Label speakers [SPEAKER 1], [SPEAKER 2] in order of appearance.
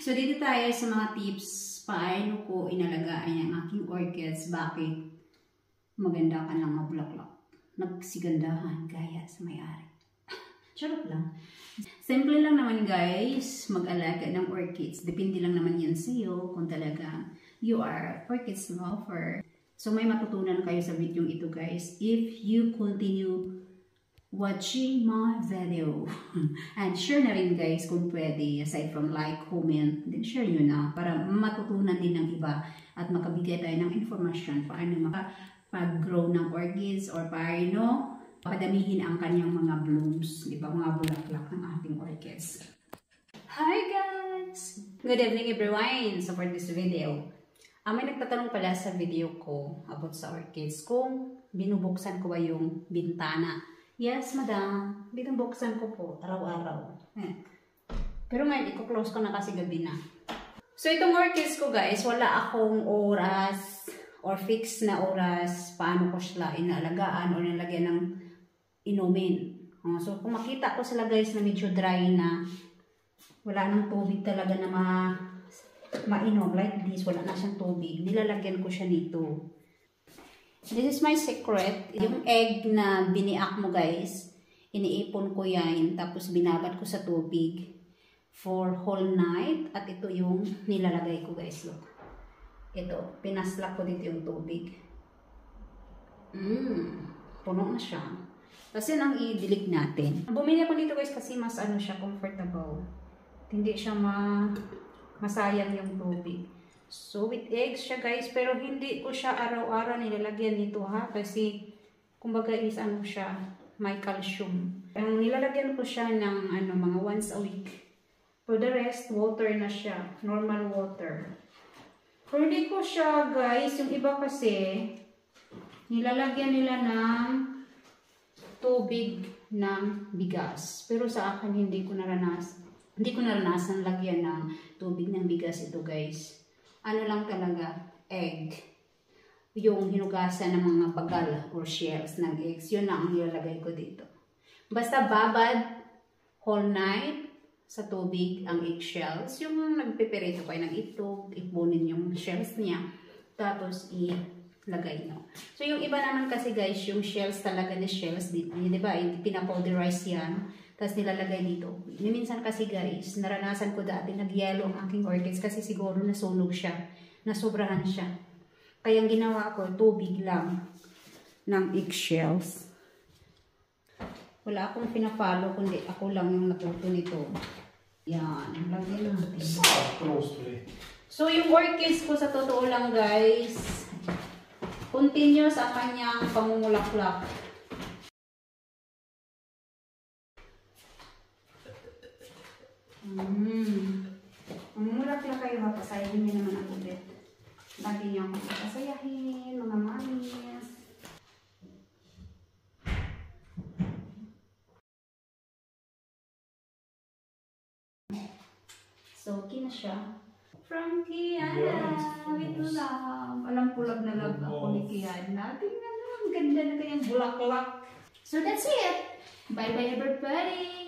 [SPEAKER 1] So, dito tayo sa mga tips paano ko inalagaan ang aking orchids. Bakit maganda ka lang mabulaklak. Nagsigandahan gaya sa may-ari. Charot lang. Simple lang naman guys, mag-alaga ng orchids. Depende lang naman yan sa iyo kung talaga you are orchids lover. So, may matutunan kayo sa video ito guys if you continue watching my video. And share na rin guys kung pwede, aside from like, comment, then share nyo na para matutunan din ng iba at makabigay tayo ng information paano makapag-grow ng orchids or paano padamihin ang kanyang mga blooms, di ba, mga bulaklak ng ating orchids. Hi guys! Good evening everyone! So for this video, may nagtatanong pala sa video ko about sa orchids kung binubuksan ko ba yung bintana. Yes, madam. Binubuksan ko po araw-araw. Pero ngayon, i-close ko na kasi gabi na. So, itong orchids ko guys, wala akong oras or fixed na oras paano ko sila inaalagaan o nilagyan ng inumin. So, kung makita ko sila guys na medyo dry na, wala nang tubig talaga na mainom like this, wala na siyang tubig, nilalagyan ko siya nito. This is my secret. Yung egg na biniak mo guys, iniipon ko yan, tapos binabad ko sa tubig for whole night. At ito yung nilalagay ko guys. Look. Ito, pinaslak ko dito yung tubig. Puno na siya. Tapos yun ang i-delete natin. Bumili ako dito guys kasi mas ano siya, comfortable. Hindi siya masayang yung tubig. So, with eggs siya guys, pero hindi ko siya araw-araw nilalagyan nito ha, kasi kumbaga is ano siya, may calcium. Ang nilalagyan ko siya ng mga once a week. For the rest, water na siya, normal water. Pero hindi ko siya guys, yung iba kasi, nilalagyan nila ng tubig ng bigas. Pero sa akin, hindi ko naranasan lagyan ng tubig ng bigas ito guys. Ano lang talaga, egg. Yung hinugasan ng mga bagal or shells ng eggs. Yun lang ang nilalagay ko dito. Basta babad whole night sa tubig ang eggshells. Yung nagpiperito kayo ng itlog, ipunin yung shells niya. Tapos ilagay nyo. So yung iba naman kasi guys, yung shells talaga na shells, di ba? Pinapowderize yan. Tapos nilalagay dito. Minsan kasi guys, naranasan ko dati, nag-yellow ang aking orchids kasi siguro nasunog siya. Nasobrahan siya. Kaya ang ginawa ko, tubig lang ng eggshells. Wala akong pinafollow, kundi ako lang yung natuto nito. Yan. Lagyan natin. So yung orchids ko sa totoo lang guys, continuous ang kanyang pamumulaklak. Mamulaklak kayo ha, pasayahin niyo naman ang ulit. Lagi niyo akong pasayahin, mga mamis. So, okay na siya. From Kiana, with love. Alam ko love na love ako ni Kiana. Tingnan na, ang ganda na kanyang bulaklak. So, that's it. Bye-bye everybody.